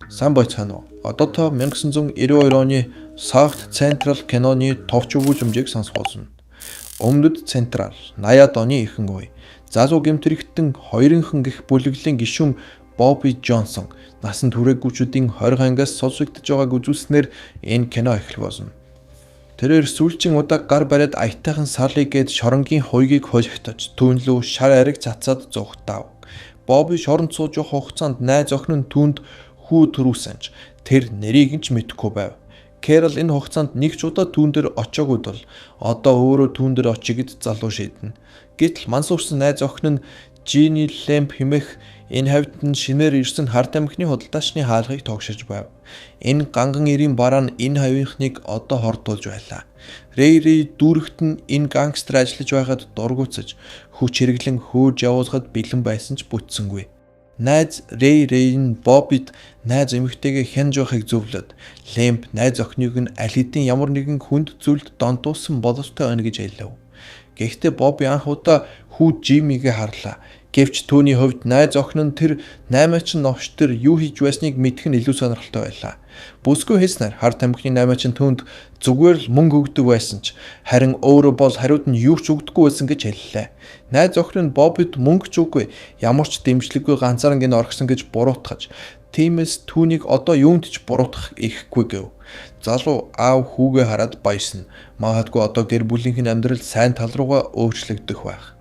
Сайн байцгаана уу? Одоо та 1992 оны South Central киноны товч өгүүлэмжийг сонсох болно. Өмнөд Централ 80-ад оны ихэнх үе. Залуу гэмтрэгтэн хоёрынхан гих бүлэглэлийн гишүүн Бобби Джонсон насан туршигчдийн 20 ангиас сонсогдож байгааг үзүүлснээр энэ кино эхлэх болно. Тэрээр сүүлчийн удаа гар бариад аятайхан сарлыг гээд шоронгийн хуйгийг холигтож түүнлүү шар ариг цацаад зугтав. Бобби шоронд сууж явах хугацаанд найз охин нь түүнд хүү төрүүлсэнч тэр нэрийг нь ч мэдэхгүй байв. Кэрол энэ хугацаанд нэг ч удаа түүн дээр очиагүй бол одоо өөрөө түүн дээр очие гэд залуу шийднэ. Гэтэл мансуурсан найз охин нь Жини Лэмп хэмээх энэ хавьд нь шинээр ирсэн харт амхны худалдаачны хаалгыг тогшиж байв. Энэ ганган эрийн бараа нь энэ хавийнхныг одоо хордуулж байлаа. Рэй дүүрэгт нь энэ гангстер ажиллаж байгаад дургуутсаж хүч хэрэглэн хөөж явуулахад бэлэн байсан ч бүтсэнгүй. Найз Рэй нь Боббид найз эмэгтэйгээ хянж байхыг зөвлөд Лэмп найз охиныг нь аль хэдийн ямар нэгэн хүнд зүйлд донтуулсан бололтой байна гэж хэлв. Гэхдээ Бобби анх удаа хүү Жимигээ харлаа. Гэвч түүний хувьд найз охин нь тэр 8-аач новш төр юу хийж байсныг мэдэх нь илүү сонирхолтой байлаа. Бүсгүй хийснээр харт амхны 8-аач түүнд зүгээр л мөнгө өгдөг байсан ч харин өөрөө бол хариуд нь юу ч өгдөггүй байсан гэж хэллээ. Найз охин нь Боббид мөнгө ч үгүй ямар ч дэмжлэггүй ганцаараа гин орхисон гэж буруутгаж тиймээс түүнийг одоо юунд ч буруутгах ихгүй гэв. Залуу аав хүүгээ хараад баясна. Магадгүй одоо гэр бүлийнхэн амьдрал сайн тал руугаа өөрчлөгдөх байх.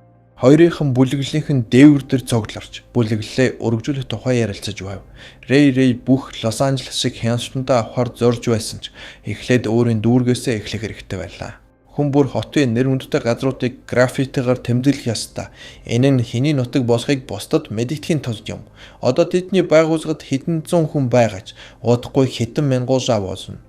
Хоёрынхан бүлэглэлийнхэн дээвэр дээр цогдлорч бүлэглэлээ өргөжүүлэх тухай ярилцаж байв. Рэй бүх Лос Анжелесыг хяналтандаа авахар зорж байсан ч эхлээд өөрийн дүүргээсээ эхлэх хэрэгтэй байлаа. Хүн бүр хотын нэр хүндтэй газруудыг граффитигаар тэмдэглэх ёстой. Энэ нь хэний нутаг болохыг бусдад мэдгэхийн тулд юм. Одоо тэдний байгууллагад хэдэн зуун хүн байгаач удахгүй хэдэн мянган жаа болно.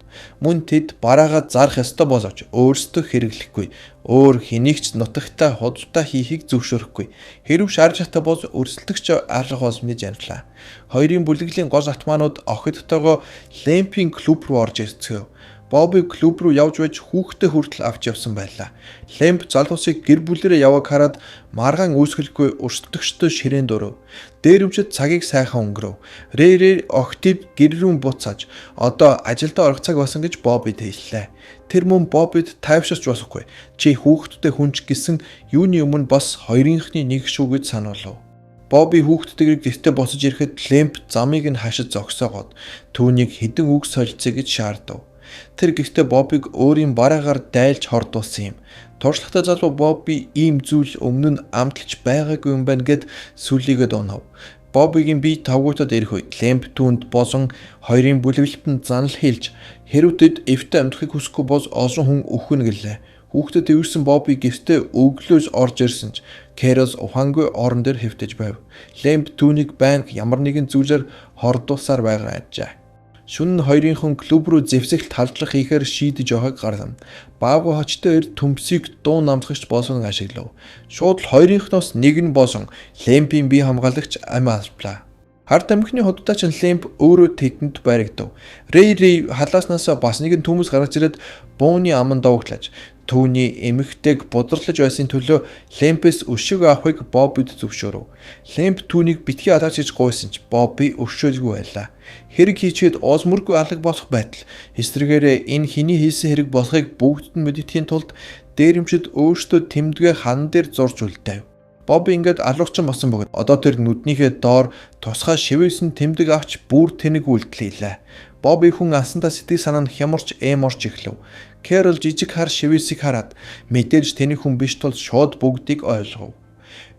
Мөн тэд бараагаа зарах ёстой боловч өөрсдөө хэрэглэхгүй. Өөр хэнийг ч нутагтаа худалдаа хийхийг зөвшөөрөхгүй. Хэрв шаарж хата бол өрсөлдөгч арга хосмны жанрлаа. Хоёрын бүлэглэлийн гол атманууд охидтойгоо Лэмпийн клуб руу орж ирцгээв. Бобби клуб руу явж байж хүүхдээ хүртэл авч явсан байлаа. Лэмп залуусыг гэр бүлээрээ яваг хараад маргаан үүсгэлгүй өрсөлдөгчтэй ширээн дөрөв. Дээрэмчид цагийг сайхан өнгөрөв. Рэй октив гэр рүү буцааж одоо ажилдаа орох цаг болсон гэж Боббид хэллээ. Тэр мөн Боббид тайвширч болохгүй. Чи хүүхдтэй хүнч гисэн юуны өмнө бас хоёрынхны нэг шүү гэж сануулв. Бобби хүүхдтэйг гэртээ босож ирэхэд Лэмп замыг нь хашиж зогсоогоод түүнийг хэдэн үг солилцъя гэж шаардав. Тэр гэхдээ Боббиг өөрийн бараагаар дайлж хордуулсан юм. Туршлагатай залуу Бобби ийм зүйл өмнө нь амталж байгаагүй юм байна гэд сүлийгээд унав. Боббигийн бие тавгуутад ирэх үед Лэмп түүнд болон хоёрын бүлэглэлтэнд занал хэлж хэрүүдэд эвтэ амьдрахыг хүсэхгүй бол олон хүн өхөн гэлээ. Хүүхдэд тэрсэн Бобби гэртээ өглөөс орж ирсэн ч Кэрос ухаангүй орон дээр хэвтэж байв. Лэмп түүнийг байнга ямар нэгэн зүйлээр хордуулсаар байгаа ажээ. Шүн хоёрынхан клуб руу зэвсэгт халдлах хийхээр шийдэж байгааг гарлаа. Баагүй хочтой эрд төмсийг дуу намсгагч болсон ашиглав. Шууд л хоёрынхноос нэг нь болсон Лэмпийн бие хамгаалагч ам алблаа. Харт амхны худалдаач Лэмп өөрөө тэдэнд баригдав. Рэй халааснаас бас нэгэн төмөс гаргаж ирээд бууны аман дууглаж түүний эмэгтэйг бударлаж байсан төлөө Лэмпээс өшөг авахыг Боббид зөвшөөрөв. Лэмп түүнийг битгий алаач гэж гуйсан ч Бобби өшөөлгүй байлаа. Хэрэг хийчихэд осмөргүй алга болох байтал эсрэгээрээ энэ хэний хийсэн хэрэг болохыг бүгдд нь мэддэхийн тулд дээрэмчид өөрсдөө тэмдгээ хан дээр зурж үлдээв. Бобби ингээд алуурчин болсон бөгөөд одоо тэр нүднийхээ доор тусгай шивээсэн тэмдэг авч бүр тэнэг үйлдэл хийлээ. Бобби хүн асандаа сэтгэл санаа нь хямарч эморч эхлэв. Кэрол жижиг хар шивээсийг хараад мэдээж тэнэг хүн биш тул шууд бүгдийг ойлгов.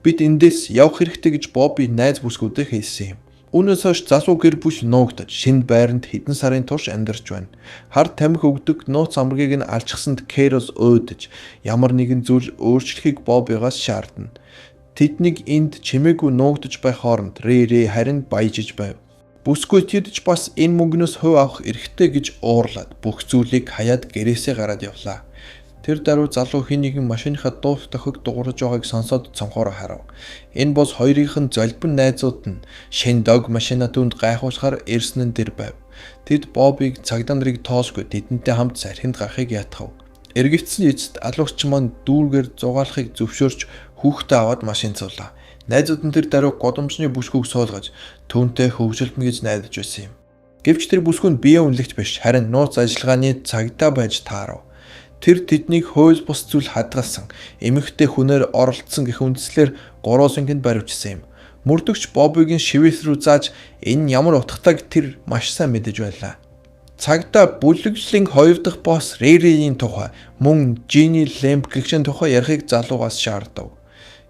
Бид эндээс явах хэрэгтэй гэж Бобби найз бүсгүүдэд хэлсэн юм. Үүнээс хойш залуу гэр бүл нуугдаж шинэ байранд хэдэн сарын турш амьдарч байна. Хард тамхи өгдөг нууц амргийг нь алчсанд Кэрос өөдөж ямар нэгэн зүйл өөрчлөхийг Боббигаас шаардна. Тэднийг энд чимээгүй нуугдаж байх хооронд Рэй харин баяжиж байв. Бүсгүй тэд ч бас энэ мөнгнөөс хувь авах эрхтэй гэж уурлаад бүх зүйлийг хаяад гэрээсээ гараад явлаа. Тэр даруй залуу хин нэгэн машиныхаа дуух тохиг дуурж байгааг сонсоод цонхоор харав. Энэ бол хоёрынх нь золбин найзууд нь шинэ дог машина түнд гайхуулахаар ирсэн нь тэр байв. Тэд Боббиг цагдаа нарыг тоосгүй тэдэнтэй хамт сархинд гарахыг ятгав. Эргэвцсэн эцэд алуурч маань дүүргээр зугаалахыг зөвшөөрч хүүхдээ аваад машин цуулаа. Найзууд нь тэр даруй годомжны бүсгүйг суулгаж түүнтэй хөвжөлдөн гэж найдаж байсан юм. Гэвч тэр бүсгүйнд бие үнэлэгч биш, харин нууц ажиллагааны цагдаа байж таарав. Тэр тэднийг хууль бус зүйл хадгалсан, эмэгтэй хүнээр оролцсон гэх үндслээр 3 сангинд баривчсан юм. Мөрдөгч Бобигийн шивээс рүү зааж энэ ямар утгатайг тэр маш сайн мэдэж байлаа. Цагдаа бүлэглэлийн 2 дахь босс Рэриийн тухай мөн Жини Лэмпггийн тухай ярихыг залуугаас шаардав.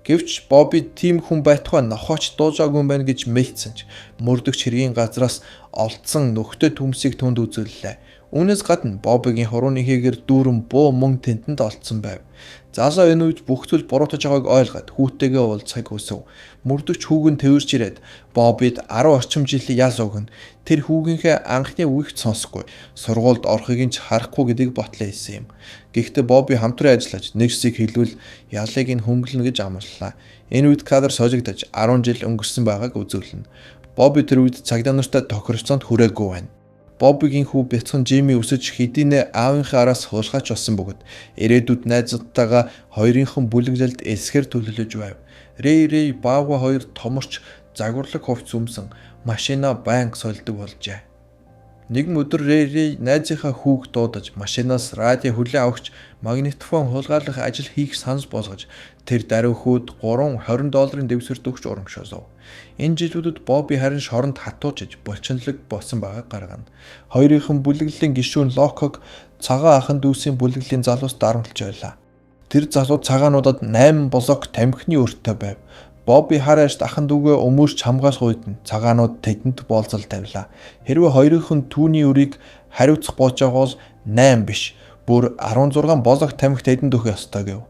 Гэвч Бобби тийм хүн байтугай нохооч дуужаагүй юм байна гэж мэлцсэн ч мөрдөгч хэргийн газраас олдсон нөхдөд төмсийг түнд үзүүллээ. Үүнээс гадна Боббигийн хурууны хийгээр дүүрэн буу мөн тэнтэнд олдсон байв. Залуу энэ үед бүх зүйл буруутаж байгааг ойлгоод хүүтэйгээ уулзахыг хүсв. Мөрдөгч хүүг нь тэрж ирээд Боббид 10 орчим жилийн яс өгнө. Тэр хүүгийнхээ анхны үгт сонсохгүй, сургуульд орохыг нь ч харахгүй гэдгийг ботлоо хэлсэн юм. Гэхдээ Бобби хамтран ажиллаж нэг хэсэг хэлвэл ялыг нь хөнгөлнө гэж амлалаа. Энэ үед кадр сожигдож 10 жил өнгөрсөн байгааг үзүүлнэ. Бобби тэр үед цагдаа нартай тохиролцоонд хүрээгүй байна. Боббигийн хүү бяцхан Жими өсөж хэдийнэ аавынхаа араас хулгайч болсон бөгөөд ирээдүйд найзуудтайгаа хоёрынхан бүлэглэлд эсгэр төлөвлөж байв. Рэй Баава хоёр томорч загварлаг хувцс өмсөн машина банк сольдог болжээ. Нэгэн өдөр Рэй найзынхаа хүүг дуудаж машинаас радио хүлээн авахч магнитофон хулгайлах ажил хийх санс болгож тэр даруй хүүд $20 дэвсгэр төгч урамшуулв. Энэ жилүүдэд Бобби харин шоронд хатуужиж булчинлаг болсон байгааг гаргана. Хоёрынхан бүлэглэлийн гишүүн Локог цагаан ахын дүүсийн бүлэглэлийн залуус дарамтлж байлаа. Тэр залуу цагаануудад 8 блок тамхины өртөө байв. Бобби харааст ахын дүүгээ өмөрч хамгаалах үед нь цагаанууд тэдэнд боолзол тавилаа. Хэрвээ хоёрынхан түүний өрийг хариуцах болж байгаа бол 8 биш, бүр 16 блок тамхи тэдэнд өгөх ёстой гэв.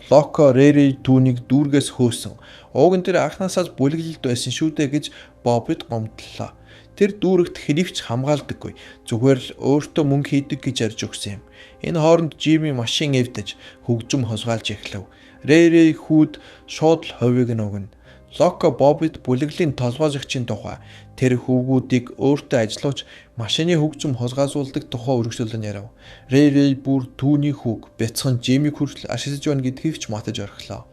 Локо Рэри түүнийг дүүргээс хөөсөн. Ууг нь тэр анхнаасаа бүлэглэлд байсан шүү дээ гэж Боббид гомдлоо. Тэр дүүрэгт хэвч хамгаалдаггүй. Зүгээр л өөртөө мөнгө хийдэг гэж ярьж өгсөн юм. Энэ хооронд Жими машин эвдэж хөгжим хосгаалж эхлэв. Рэри хүүд шууд л хувийг нь өгнө. Локо Боббид бүлэглэлийн толгойлогчийн тухай тэр хүүгүүдийг өөртөө ажиллуулж машины хөгжим хосгаазуулдаг тухай үргэлжлүүлэн ярив. Рэри бүр түүний хүүг бяцхан Жимиг хүртэл ашиглаж байна гэдгийг ч матаж орхилоо.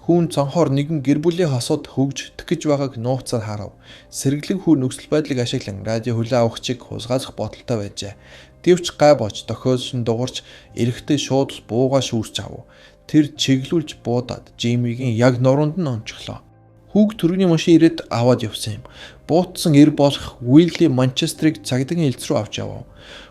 Хүүн цонхоор нэгэн гэр бүлийн хосод хөгждөх гэж байгааг нууцаар харав. Сэргэлэн хүү нөхцөл байдлыг ашиглан радио хүлээн авахчийг хусгаалах бодолтой байжээ. Гэвч гай бож тохиолсон дуурч эрэхтэй шууд буугаа шүүрч авав. Тэр чиглүүлж буудаад Жимигийн яг нуруунд нь онцглоо. Хүүг төрөний машин ирээд аваад явсан юм. Буутсан эр болох Уилли Манчестерыг цагдаагийн элц рүү авч явав.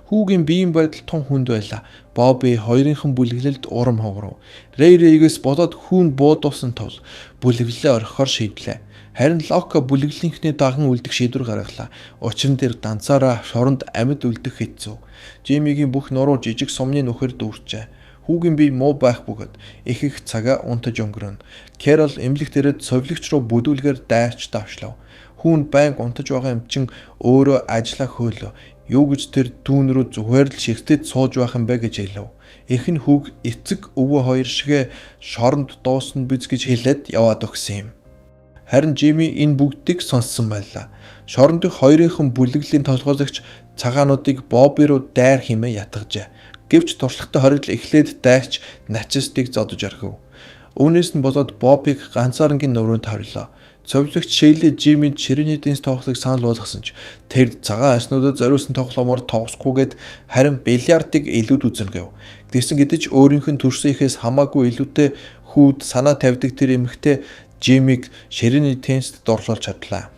Хүүгийн биеийн байдал тун хүнд байлаа. Бобби хоёрынхан бүлэглэлд урам хогров. Рейгээс бодоод хүүн буудуулсан тул бүлэглэлээ орхихоор шийдлээ. Харин Локо бүлэглэлийнхний даган үлдэх шийдвэр гаргалаа. Учир нь тэр данцаараа шоронд амьд үлдэх хэцүү. Жимигийн бүх нуруу жижиг сумны нүхээр дүүрчээ. Хүүгийн бие муу байх бөгөөд их цагаа унтаж өнгөрөн. Кэрол эмнэлэг дээрээ совлогч руу бүдүүлгээр дайрч давшлав. Хүүнд байнга унтаж байгаа юм чин өөрөө ажиллаа хөөлөө. Юу гэж тэр түүн рүү зүгээр л шигтэд сууж байх юм бэ гэж хэлв. Эрх нь хүүг эцэг өвөө хоёр шигэ шоронд дуусна биз гэж хэлээд яваад өгсөн юм. Харин Жими энэ бүгдийг сонссон байлаа. Шоронд дэх хоёрынхан бүлэглэлийн толгойлогч цагаануудыг Бобби руу дайр хэмээн ятгажээ. Гэвч туршлагатай хоригдл эхлээд дайрч нацистыг зодож орхив. Үүнээс нь болоод Боббиг ганцаарангийн нуруунд хорлоо. Цовлогч Шейли Жимид ширээний эдийн тоглохыг санал болгосон ч тэр цагаан аснуудад зориулсан тоглоомоор тоглохгүйгээд харин бильярдыг илүүд үзнэ гэв. Тэгсэн гэдэж өөрийнх нь төрсөн ихээс хамаагүй илүүтэй хүүд санаа тавьдаг тэр эмэгтэй Жимиг ширээний теннист дурлуулж чадлаа.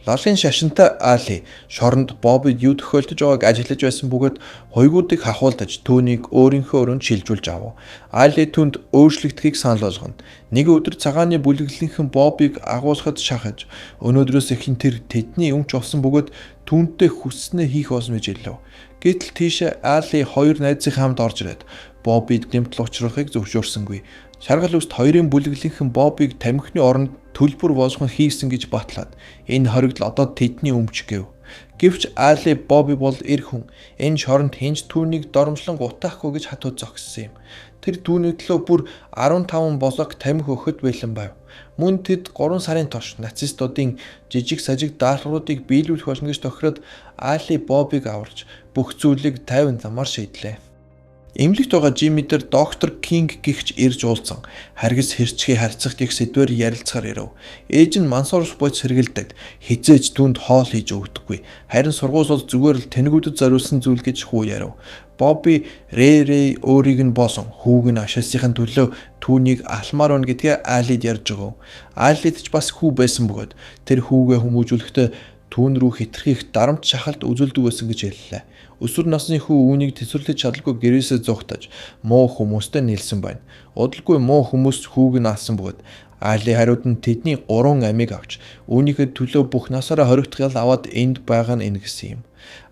Лалын шашинтай Али шоронд Боббид юу тохиолдож байгааг ажиглаж байсан бөгөөд хуйгуудыг хахуулдаж түүнийг өөрийнхөө өрөөнд шилжүүлж авав. Али түнд өөрчлөгдөхийг санал болгоно. Нэг өдөр цагааны бүлэглэлийнхэн Боббиг агуулхад шахаж өнөөдрөөс эхин тэр тэдний өмч болсон бөгөөд түүнтэй хүснээ хийх болно гэж хэлв. Гэтэл тийшээ Али хоёр найзынхаа хамт орж ирээд Боббид гэмтэл учруулахыг зөвшөөрсөнгүй. Шаргал үст хоёрын бүлэглэлийнхэн Боббиг тамхины оронд төлбөр болгон хийсэн гэж батлаад энэ хоригдл одоо тэдний өмч гэв. Гэвч Али Бобби бол эр хүн. Энэ шоронд хинж түүнийг доромжлон гутаахгүй гэж хатуу зогссон юм. Тэр түүний төлөө бүр 15 блок тамхи өгөхөд бэлэн байв. Мөн тэд 3 сарын турш нацистуудын жижиг сажиг даалгавруудыг биелүүлэх болно гэж тохироод Али Боббиг аварч бүх зүйлийг тайван замаар шийдлээ. Эмнэлэгт байгаа Жимми дээр доктор Кинг гихч ирж уулзсан. Харгас хэрчгийн харьцах гих сэдвээр ярилцахаар ирэв. Ээж нь мансуурс бод сэргэлдээд хизээж түнд хоол хийж өгдөггүй. Харин сургууль бол зүгээр л тэнэгүүдэд зориулсан зүйл гэж хүү ярив. Бобби Рэй өөрийг нь боосон хүүг нь ашаасынхын төлөө түүнийг алмаар байна гэдгээ Алид ярьж өгөв. Алид ч бас хүү байсан бөгөөд тэр хүүгээ хүмүүжүүлэхдээ түүн рүү хитрхийх дарамт шахалт үзүүлдэг байсан гэж хэллээ. Өсвөр насны хүү үүнийг тэсвэрлэж чадалгүй гэрээсээ зугтаж муу хүмүүстэй нийлсэн байна. Удалгүй муу хүмүүс хүүг нь алсан бөгөөд Али хариуд нь тэдний 3 амийг авч үүнийхээ төлөө бүх насаараа хоригдох ял аваад энд байгаа нь энэ гэсэн юм.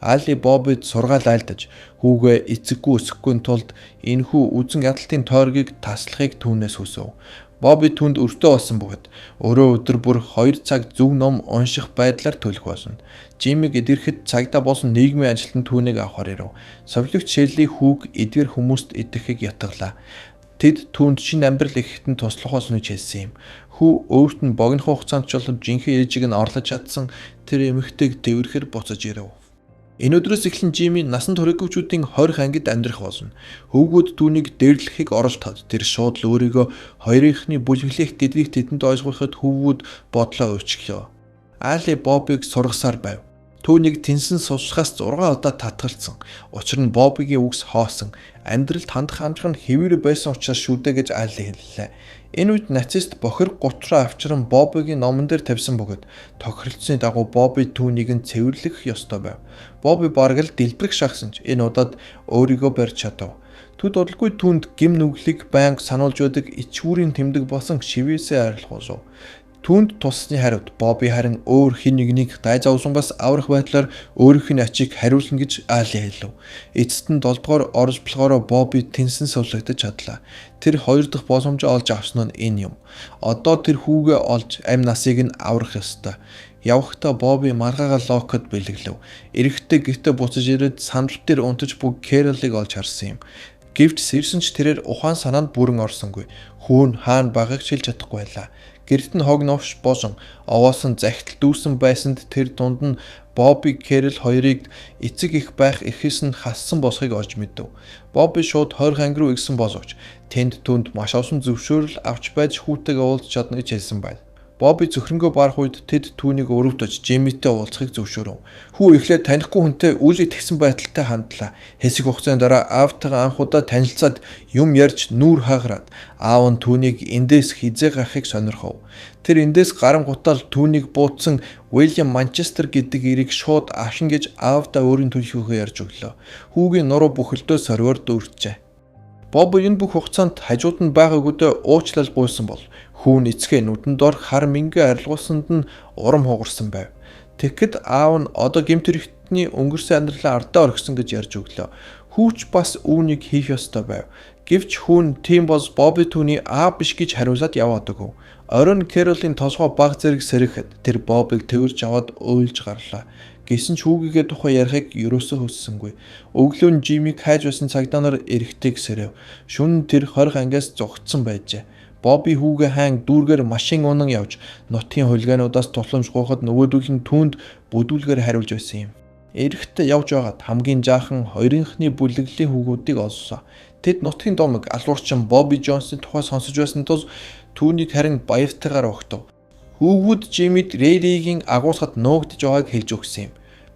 Али Боббид сургаал айлдаж хүүгээ эцэггүй өсөхгүй тулд энэ хүү үзэн ядалтын тойргийг таслахыг түүнээс хүсв. Бобби түнд өртөө болсон бөгөөд өөрөө өдөр бүр 2 цаг зөв ном унших байдлаар төлөх болно. Жиммиг эдгэрхэд цагдаа болсон нийгмийн ажилтнанд түүнийг авахар ирэв. Совилогч Шерли хүүг эдгэр хүмүүст идэхийг ятгалаа. Тэд түүнд шинэ амьдрал ихэхтэн туслах болно гэж хэлсэн юм. Хүү өөрт нь богино хугацаанд ч болов жинхэнэ ээжийг нь орлож чадсан тэр эмэгтэйг тэрвэхээр буцаж ирэв. Энэ өдрөөс эхлэн Жимми насан туршигчдын 20 ангид амьдрах болно. Хөвгүүд түүнийг дээрлэхийг оролдоход тэр шууд л өөрийгөө хоёрынхны бүлэглэх гэдгийг тэдэнд ойлгоход хөвгүүд бодлоо өөрчлөв. Али Боббиг сургасаар байв. Түүнийг тэнсэн сувсахаас 6 удаа татгалцсан. Учир нь Боббигийн үгс хоосон. Амьдралд хандах хандлага нь хэвээр байсан учраас шүү дээ гэж Али хэллээ. Энэ үед нацист бохир 30 авчран Боббигийн номон дээр тавьсан бөгөөд тохиролцсны дагуу Бобби түүнийг нь цэвэрлэх ёстой байв. Бобби бараг л дэлбэрэх шахсан ч энэ удаад өөрийгөө барьж чадав. Төд удалгүй түнд гим нүглийг байнга сануулж байдаг ичгүүрийн тэмдэг болсон шивээсээ арилах болов. Түүнд туссны хариуд Бобби харин өөр хин нэгнийг дайзавсан бас аврах байдлаар өөрийнх нь ачийг хариулна гэж Али хэлв. Эцэст нь 7 дугаар орж болохоор Бобби тэнсэн сувлагдаж чадлаа. Тэр 2 дахь боломжоо олж авсан нь энэ юм. Одоо тэр хүүгээ олж амь насыг нь аврах ёстой. Явхдаа Бобби маргаагаа локод бэлэглэв. Эрэхтэй гихтээ буцаж ирээд сандал дээр унтаж бүг Кэролыг олж харсан юм. Гэвч сэрсэн ч тэрээр ухаан санаанд бүрэн орсонгүй. Хүүн хаана багыг шилж чадахгүй байлаа. Гэрт нь хог новш бошон овоосон захидал дүүсэн байсанд тэр дунд нь Бобби Кэрол хоёрыг эцэг их байх эхэс нь хассан босхийг олж мэдв. Бобби шууд 20 анги руу игсэн боловч тэнд түнд маш олон зөвшөөрөл авч байж хүүтэйгээ уулзч чадна гэж хэлсэн байна. Бобби зөвхөнгөө барах үед тэд түүнийг өрөвдөж Жиммитэй уулзахыг зөвшөөрөв. Хүү эхлээд танихгүй хүнтэй үлий тэгсэн байдалтай хандлаа. Хэсэг хугацааны дараа аавтайгаа анх удаа танилцаад юм ярьж нүүр хаагараад аав нь түүнийг эндээс хизээ гарахыг сонирхов. Тэр эндээс гарангуутал түүнийг буутсан Уильям Манчестер гэдэг эрийг шууд ашин гэж аавдаа өөрийн төлөвлөгөөгөө ярьж өглөө. Хүүгийн нуруу бүхэлдээ сорвоор дүүрчээ. Бобби энэ бүх хугацаанд хажууд нь байгаагүйдээ уучлал гуйсан бол хүүн эцгээ нүдэнд ор хар мингээ арилгуулсанд нь урам хугарсан байв. Тэгэхэд аав нь одоо гэмт хэрэгтний өнгөрсөн амьдралаа ардаа орхисон гэж ярьж өглөө. Хүүч бас үүнийг хийх ёстой байв. Гэвч хүүн тийм бол Бобби түүний аав биш гэж хариулаад яваад өгөв. Оройн Кэролийн толгой баг зэрэг сэрэхэд тэр Боббиг тэрж аваад уйлж гарлаа. Гэсэн ч хүүгийгээ тухай ярихыг ерөөсөө хүссэнгүй. Өглөө нь Жиммиг хайж байсан цагдаа нар эрэхтэйг сэрэв. Шөнө тэр 20 ангиас зугтсан байжээ. Бобби хүүгээ хайн дүүргээр машин унан явж нутгийн хулгайнуудаас тусламж гуйхад нөгөөдгөх нь түүнд бүдүүлгээр хариулж байсан юм. Эрэхтэй явж байгаад хамгийн жаахан хоёрынхны бүлэглэлийн хүүгүүдийг олсон. Тэд нутгийн домог алуурчин Бобби Джонсын тухай сонсож байсан тул түүнийг харин баяртайгаар огтов. Хүүгүүд Жиммид Рэйгийн агуулгад нуугдж байгааг хэлж өгсөн юм.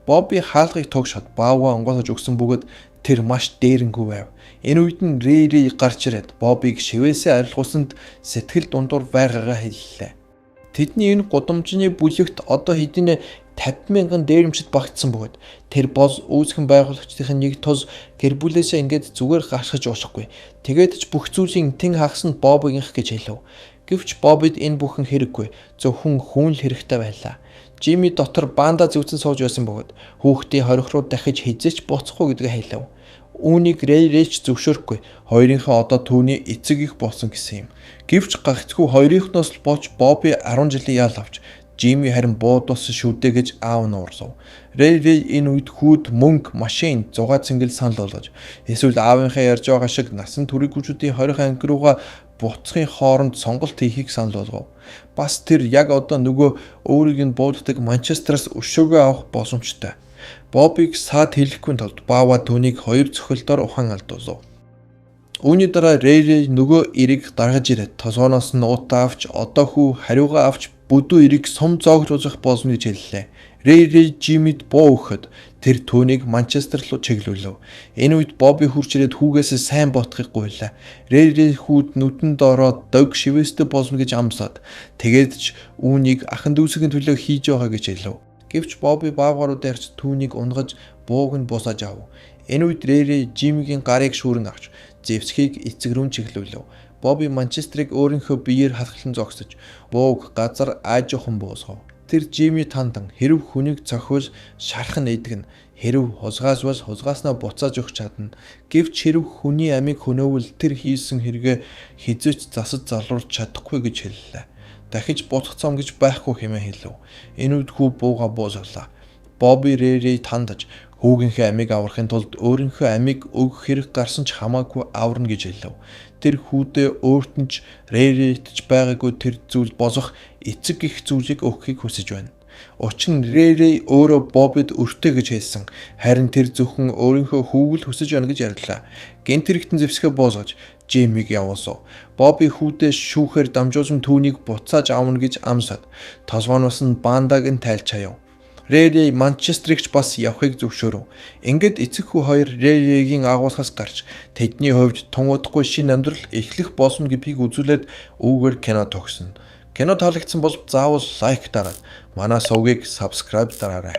Бобби хаалгыг тогшоод бааваа онгоолгож өгсөн бөгөөд тэр маш дээрэнгүй байв. Энэ үед нь Рэй гарч ирээд Боббиг шивээсээ арилгуулсанд сэтгэл дундуур байгаагаа хэллээ. Тэдний энэ гудамжны бүлэгт одоо хэдийнэ 50 мянган дээрэмчид багтсан бөгөөд тэр бол үүсгэн байгуулагчдын нэг тус гэр бүлээсээ ингээд зүгээр гарчж уучихгүй. Тэгээд ч бүх зүйлийн тэн хагас нь Боббигийнх гэж хэлв. Гэвч Боббид энэ бүхэн хэрэггүй. Зөвхөн хүн л хэрэгтэй байлаа. Жимми дотор банда зүвцэн сууж байсан бөгөөд хүүхдийн хорих руу дахиж хизээч буцахгүй гэдгээ хэлв. Үүнийг Рэй зөвшөөрөхгүй. Хоёрынхаа одоо түүний эцэг их болсон гэсэн юм. Гэвч гагцгүй хоёрынхноос л болж Бобби 10 жилийн ял авч Жимми харин буудуулсан шүү дээ гэж аав нь уурсав. Рэй энэ үед хүүд мөнгө, машин, зугаа цэнгэл санал болгож эсвэл аавынхаа ярьж байгаа шиг насан туршигчдийн 20 анги руугаа буцахын хооронд сонголт хийхийг санал болгов. Бас тэр яг одоо нөгөө өөрийг нь бууддаг Манчестераас өшөөгөө авах боломжтой. Боббиг саад хэлэхгүй тулд баава түүнийг хоёр цохилдоор ухаан алдуулв. Үүний дараа Рэри нөгөө эрийг даргаж ирээд толгооноос нь уутаа авч одоо хүү хариугаа авч бүдүү эрийг сум зоогдуулах болно гэж хэллээ. Рэри Жимид боо өгөхөд тэр түүнийг Манчестер руу чиглүүлв. Энэ үед Бобби хурж ирээд хүүгээс сайн ботхыг гуйлаа. Рэри хүүд нүдэнд ороод дог шивэстэй болно гэж амсаад тэгээд ч үүнийг ахан дүүсгийн төлөө хийж байгаа гэж хэлв. Гэвч Бобби баавгарууд ярьж түүнийг унгаж бууг нь босааж ав. Энэ үед Рэри Жимигийн гарыг шүүрэн авч Зевсхийг эцэг рүү чиглүүлв. Бобби Манчестерыг өөрийнхөө биеэр хатгалан зогсож бууг газар аажуухан буусгав. Тэр Жими тандан хэрв хүнийг цохиул шархан эдгэн, хэрв хузгаасвал хузгааснаа буцааж өгч чадна. Гэвч хэрв хүний амийг хөнөөвөл тэр хийсэн хэрэгээ хизээч засаж залруулж чадахгүй гэж хэллээ. Дахиж будах цом гэж байхгүй хэмээн хэлв. Энэ үед хүү бууга буусгалаа. Бобби Рэри тандаж хүүгийнхээ амийг аврахын тулд өөрийнхөө амийг өгөх хэрэг гарсан ч хамаагүй аварна гэж хэлв. Тэр хүүдээ өөрт нь ч Рэрит ч байгаагүй тэр зүйл босох эцэг гих зүйлийг өгөхийг хүсэж байна. Учир нь Рэри өөрөө Боббид өртөө гэж хэлсэн. Харин тэр зөвхөн өөрийнхөө хүүг л хүсэж байна гэж ярьлаа. Гэнт хэрэгтэн зэвсгээ боосгож Жимиг явуулсан. Бобби хүүдээ шүүхээр дамжуулсан түүнийг буцааж авна гэж амсаад толгооноос нь бандаг нь тайлж хаяв. Рэри Манчестерч бас явахыг зөвшөөрөв. Ингээд эцэг хүү хоёр Рэригийн агуулгаас гарч тэдний хувьд тун удахгүй шинэ амьдрал эхлэх болно гэдгийг үзүүлээд үүгээр кино тогсон. Кино таалагдсан бол заавал лайк дараад манай сувгийг subscribe дараарай.